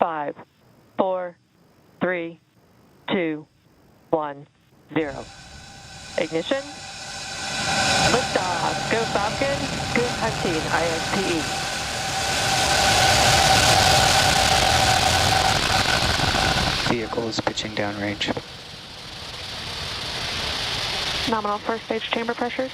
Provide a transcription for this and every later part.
5, 4, 3, 2, 1, 0. Ignition. Liftoff. Go Falcon. Good hunting, IXPE. Vehicle is pitching downrange. Nominal first stage chamber pressures.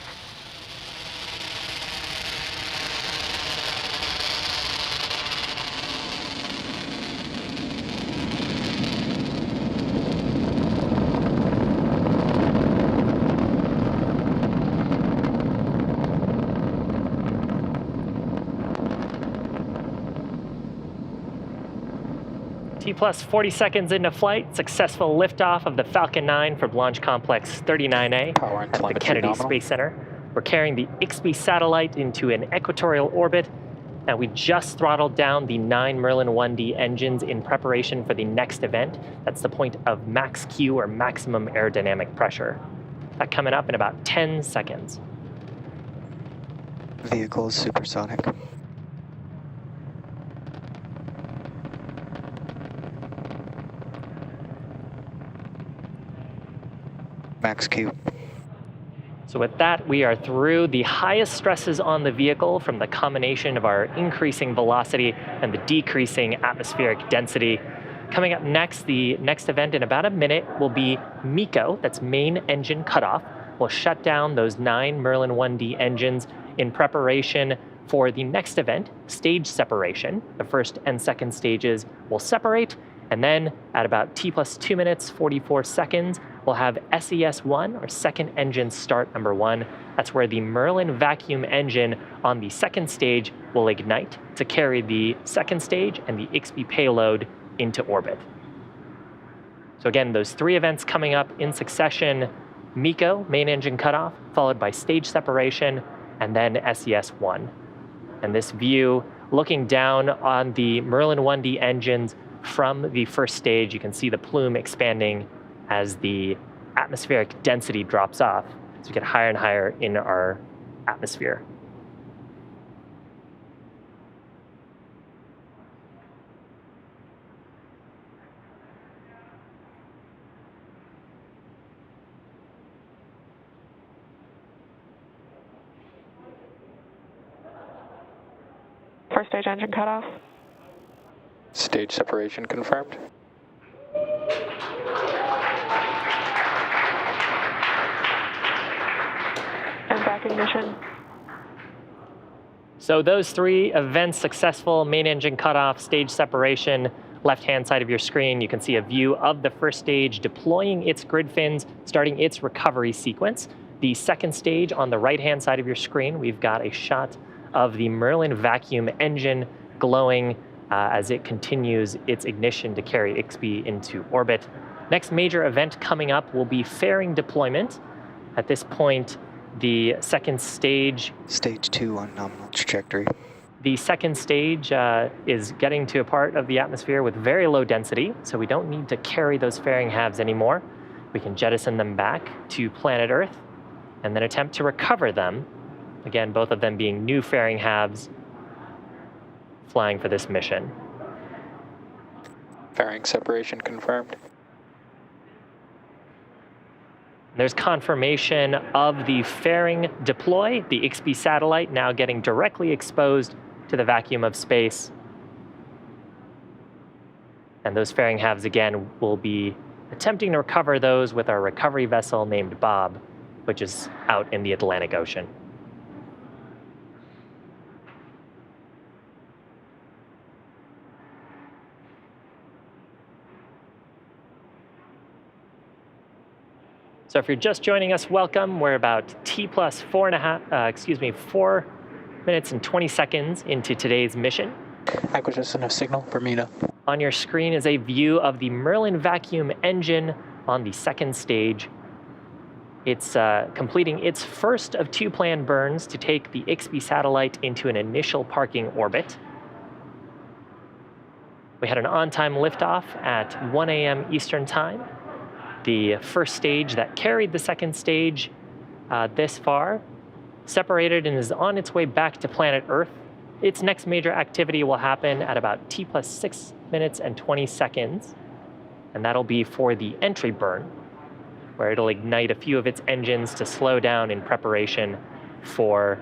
T plus 40 seconds into flight, successful liftoff of the Falcon 9 from Launch Complex 39A Power and at the Kennedy nominal. Space Center. We're carrying the IXPE satellite into an equatorial orbit, and we just throttled down the 9 Merlin 1D engines in preparation for the next event. That's the point of max Q, or maximum aerodynamic pressure. That coming up in about 10 seconds. Vehicle is supersonic. Max Q. So with that, we are through the highest stresses on the vehicle from the combination of our increasing velocity and the decreasing atmospheric density. Coming up next, the next event in about a minute will be MECO, that's main engine cutoff. We'll shut down those 9 Merlin 1D engines in preparation for the next event, stage separation. The first and second stages will separate, and then at about T plus 2 minutes, 44 seconds, we'll have SES-1, or second engine start number 1. That's where the Merlin vacuum engine on the second stage will ignite to carry the second stage and the IXPE payload into orbit. So again, those 3 events coming up in succession: MECO, main engine cutoff, followed by stage separation, and then SES-1. And this view, looking down on the Merlin 1D engines from the first stage, you can see the plume expanding as the atmospheric density drops off, so we get higher and higher in our atmosphere. First stage engine cutoff. Stage separation confirmed. And back ignition. So those 3 events successful: main engine cutoff, stage separation. Left-hand side of your screen, you can see a view of the first stage deploying its grid fins, starting its recovery sequence. The second stage on the right-hand side of your screen, we've got a shot of the Merlin vacuum engine glowing as it continues its ignition to carry IXPE into orbit. Next major event coming up will be fairing deployment. At this point, the second stage... Stage 2 on nominal trajectory. The second stage is getting to a part of the atmosphere with very low density, so we don't need to carry those fairing halves anymore. We can jettison them back to planet Earth and then attempt to recover them. Again, both of them being new fairing halves flying for this mission. Fairing separation confirmed. There's confirmation of the fairing deploy, the IXPE satellite now getting directly exposed to the vacuum of space. And those fairing halves, again, will be attempting to recover those with our recovery vessel named Bob, which is out in the Atlantic Ocean. So if you're just joining us, welcome. We're about T plus 4 minutes and 20 seconds into today's mission. Acquisition of signal, Bermuda. On your screen is a view of the Merlin vacuum engine on the second stage. It's completing its first of 2 planned burns to take the IXPE satellite into an initial parking orbit. We had an on-time liftoff at 1 a.m. Eastern Time. The first stage that carried the second stage this far separated and is on its way back to planet Earth. Its next major activity will happen at about T plus 6 minutes and 20 seconds, and that'll be for the entry burn, where it'll ignite a few of its engines to slow down in preparation for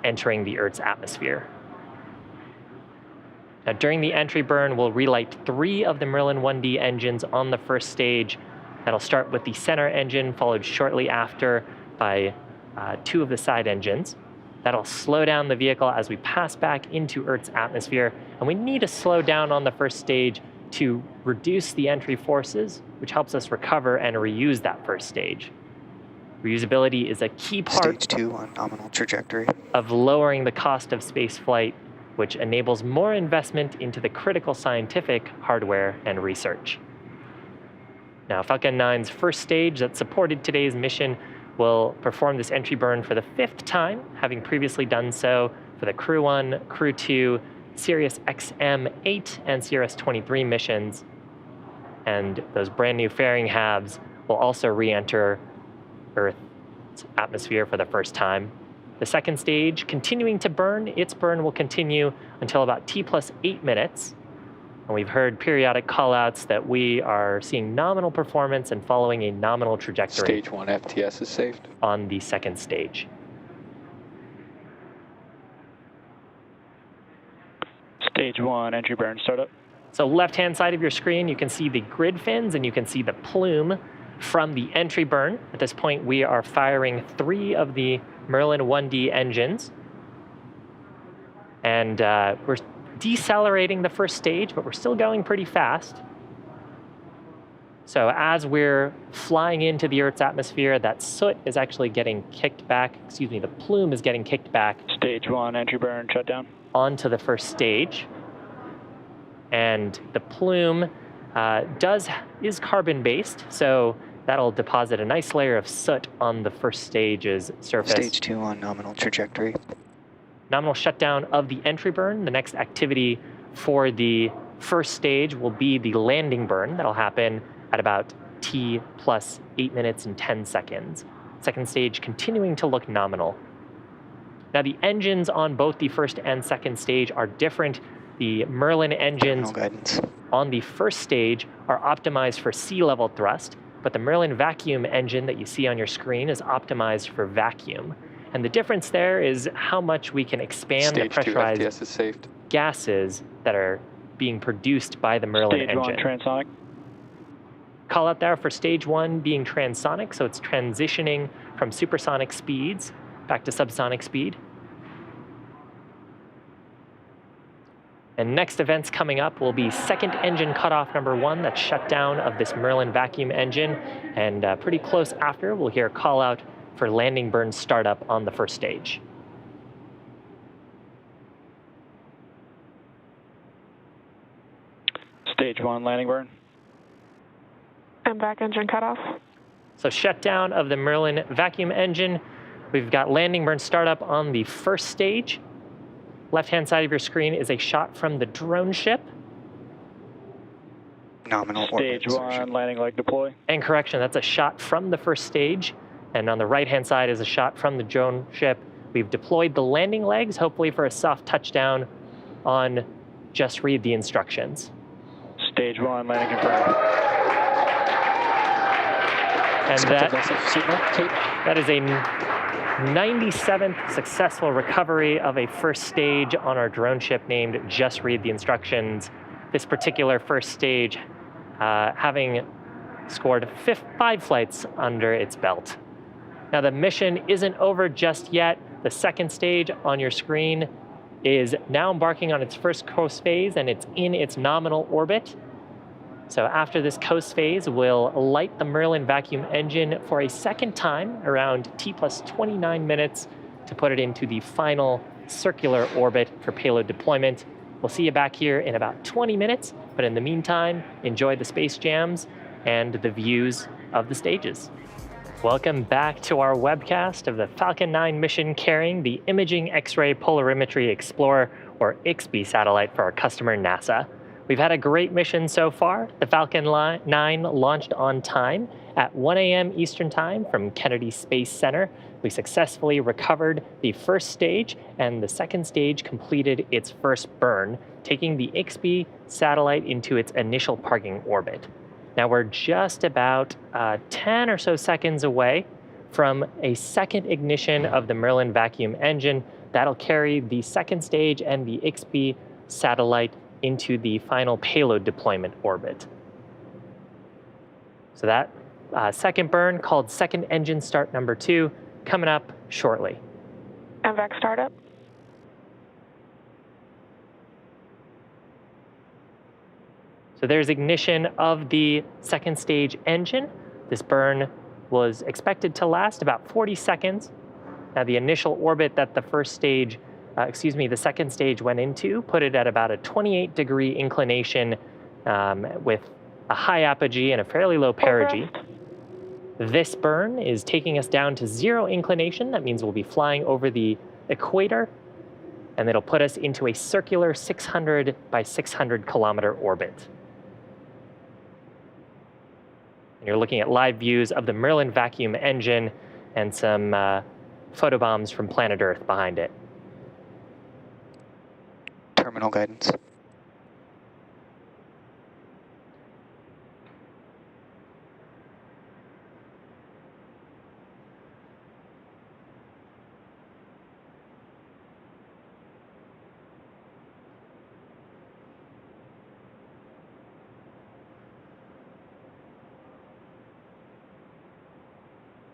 entering the Earth's atmosphere. Now, during the entry burn, we'll relight 3 of the Merlin 1D engines on the first stage. That'll start with the center engine, followed shortly after by 2 of the side engines. That'll slow down the vehicle as we pass back into Earth's atmosphere, and we need to slow down on the first stage to reduce the entry forces, which helps us recover and reuse that first stage. Reusability is a key part Stage 2 on nominal trajectory. of lowering the cost of spaceflight, which enables more investment into the critical scientific hardware and research. Now, Falcon 9's first stage that supported today's mission will perform this entry burn for the 5th time, having previously done so for the Crew 1, Crew 2, Sirius XM-8, and Sirius 23 missions. And those brand new fairing halves will also re-enter Earth's atmosphere for the first time. The second stage, continuing to burn, its burn will continue until about T plus 8 minutes. And we've heard periodic callouts that we are seeing nominal performance and following a nominal trajectory. Stage 1 FTS is saved. On the second stage. Stage 1, entry burn startup. So left-hand side of your screen, you can see the grid fins and you can see the plume from the entry burn. At this point, we are firing 3 of the Merlin 1D engines. And we're decelerating the first stage, but we're still going pretty fast. So as we're flying into the Earth's atmosphere, that soot is actually getting kicked back, the plume is getting kicked back. Stage 1, entry burn, shutdown. Onto the first stage. And the plume is carbon-based, so that'll deposit a nice layer of soot on the first stage's surface. Stage 2 on nominal trajectory. Nominal shutdown of the entry burn. The next activity for the first stage will be the landing burn. That'll happen at about T plus 8 minutes and 10 seconds. Second stage continuing to look nominal. Now, the engines on both the first and second stage are different. The Merlin engines on the first stage are optimized for sea level thrust, but the Merlin vacuum engine that you see on your screen is optimized for vacuum. And the difference there is how much we can expand the pressurized FTS is saved. gases that are being produced by the Merlin Stage engine. 1, transonic. Call out there for stage 1 being transonic, so it's transitioning from supersonic speeds back to subsonic speed. And next events coming up will be second engine cutoff number 1, that's shutdown of this Merlin vacuum engine. And pretty close after, we'll hear a call out for landing burn startup on the first stage. Stage 1, landing burn. And back engine cutoff. So shutdown of the Merlin vacuum engine. We've got landing burn startup on the first stage. Left-hand side of your screen is a shot from the drone ship. Nominal Stage 1, landing leg deploy. And correction, that's a shot from the first stage. And on the right-hand side is a shot from the drone ship. We've deployed the landing legs, hopefully for a soft touchdown on just read the instructions. Stage 1, landing confirmed. And that is a 97th successful recovery of a first stage on our drone ship named Just Read the Instructions. This particular first stage having scored 5 flights under its belt. Now the mission isn't over just yet. The second stage on your screen is now embarking on its first coast phase, and it's in its nominal orbit. So after this coast phase, we'll light the Merlin vacuum engine for a second time around T plus 29 minutes to put it into the final circular orbit for payload deployment. We'll see you back here in about 20 minutes, but in the meantime, enjoy the space jams and the views of the stages. Welcome back to our webcast of the Falcon 9 mission carrying the Imaging X-ray Polarimetry Explorer, or IXPE satellite for our customer NASA. We've had a great mission so far. The Falcon 9 launched on time at 1 a.m. Eastern Time from Kennedy Space Center. We successfully recovered the first stage, and the second stage completed its first burn, taking the IXPE satellite into its initial parking orbit. Now we're just about 10 or so seconds away from a second ignition of the Merlin vacuum engine. That'll carry the second stage and the IXPE satellite into the final payload deployment orbit. So that second burn, called second engine start number 2, coming up shortly. MVAC startup. So there's ignition of the second stage engine. This burn was expected to last about 40 seconds. Now the initial orbit that the second stage went into put it at about a 28-degree inclination with a high apogee and a fairly low perigee. This burn is taking us down to 0 inclination. That means we'll be flying over the equator, and it'll put us into a circular 600 by 600 kilometer orbit. And you're looking at live views of the Merlin vacuum engine and some photobombs from planet Earth behind it. Terminal guidance.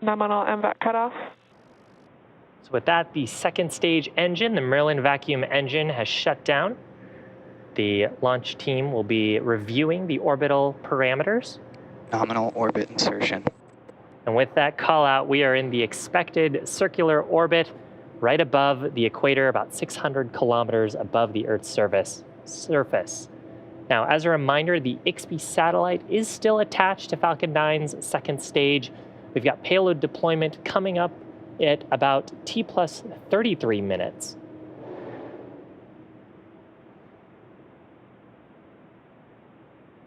Nominal MVAC cutoff. So with that, the second stage engine, the Merlin vacuum engine, has shut down. The launch team will be reviewing the orbital parameters. Nominal orbit insertion. And with that call out, we are in the expected circular orbit right above the equator, about 600 kilometers above the Earth's surface. Now, as a reminder, the IXPE satellite is still attached to Falcon 9's second stage. We've got payload deployment coming up at about T plus 33 minutes.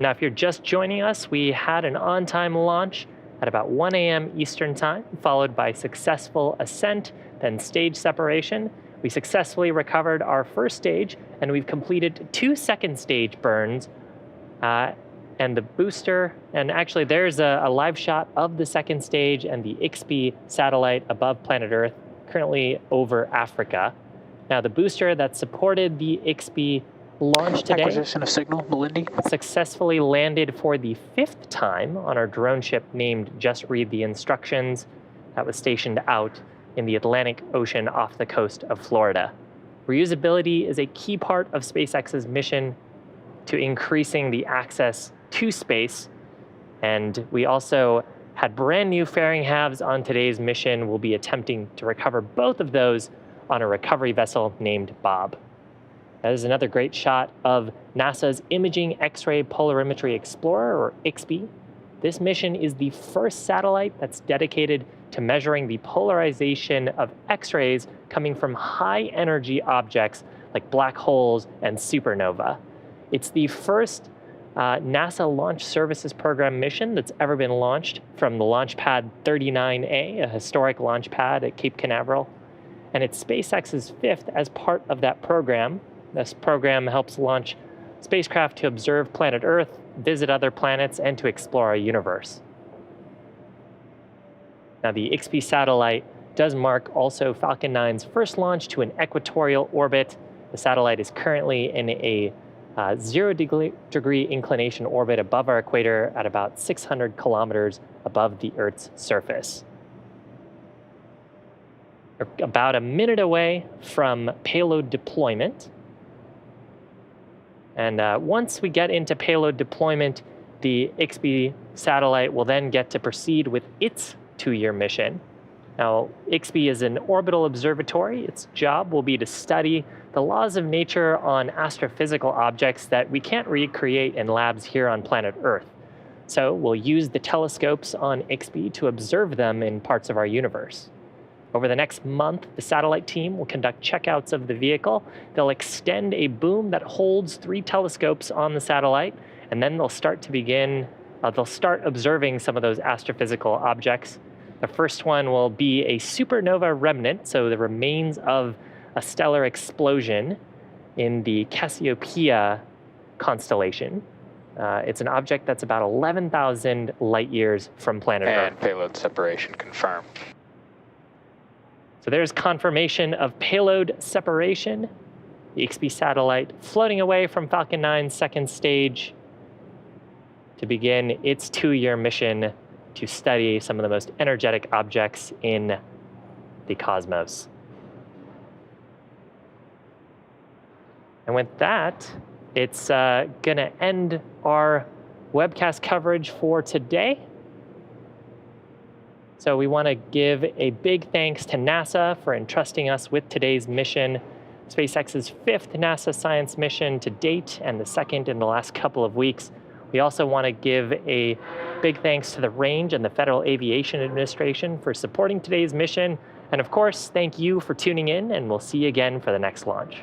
Now, if you're just joining us, we had an on-time launch at about 1 a.m. Eastern Time, followed by successful ascent, then stage separation. We successfully recovered our first stage, and we've completed 2 second stage burns. And the booster, and actually there's a live shot of the second stage and the IXPE satellite above planet Earth, currently over Africa. Now the booster that supported the IXPE launch today Acquisition of signal, Melindy. successfully landed for the 5th time on our drone ship named Just Read the Instructions that was stationed out in the Atlantic Ocean off the coast of Florida. Reusability is a key part of SpaceX's mission to increasing the access to space, and we also had brand new fairing halves on today's mission. We'll be attempting to recover both of those on a recovery vessel named Bob. That is another great shot of NASA's Imaging X-ray Polarimetry Explorer, or IXPE. This mission is the first satellite that's dedicated to measuring the polarization of X-rays coming from high-energy objects like black holes and supernova. It's the first NASA Launch Services Program mission that's ever been launched from the Launch Pad 39A, a historic launch pad at Cape Canaveral. And it's SpaceX's 5th as part of that program. This program helps launch spacecraft to observe planet Earth, visit other planets, and to explore our universe. Now, the IXPE satellite does mark also Falcon 9's first launch to an equatorial orbit. The satellite is currently in a 0-degree inclination orbit above our equator at about 600 kilometers above the Earth's surface. We're about a minute away from payload deployment. And once we get into payload deployment, the IXPE satellite will then get to proceed with its 2-year mission. Now, IXPE is an orbital observatory. Its job will be to study the laws of nature on astrophysical objects that we can't recreate in labs here on planet Earth. So we'll use the telescopes on IXPE to observe them in parts of our universe. Over the next month, the satellite team will conduct checkouts of the vehicle. They'll extend a boom that holds 3 telescopes on the satellite, and then they'll start observing some of those astrophysical objects. The first one will be a supernova remnant, so the remains of a stellar explosion in the Cassiopeia constellation. It's an object that's about 11,000 light years from planet Earth. And payload separation confirmed. So there's confirmation of payload separation. The IXPE satellite floating away from Falcon 9's second stage to begin its 2-year mission to study some of the most energetic objects in the cosmos. And with that, it's gonna end our webcast coverage for today. So we want to give a big thanks to NASA for entrusting us with today's mission, SpaceX's 5th NASA science mission to date and the 2nd in the last couple of weeks. We also want to give a big thanks to the Range and the Federal Aviation Administration for supporting today's mission. And of course, thank you for tuning in, and we'll see you again for the next launch.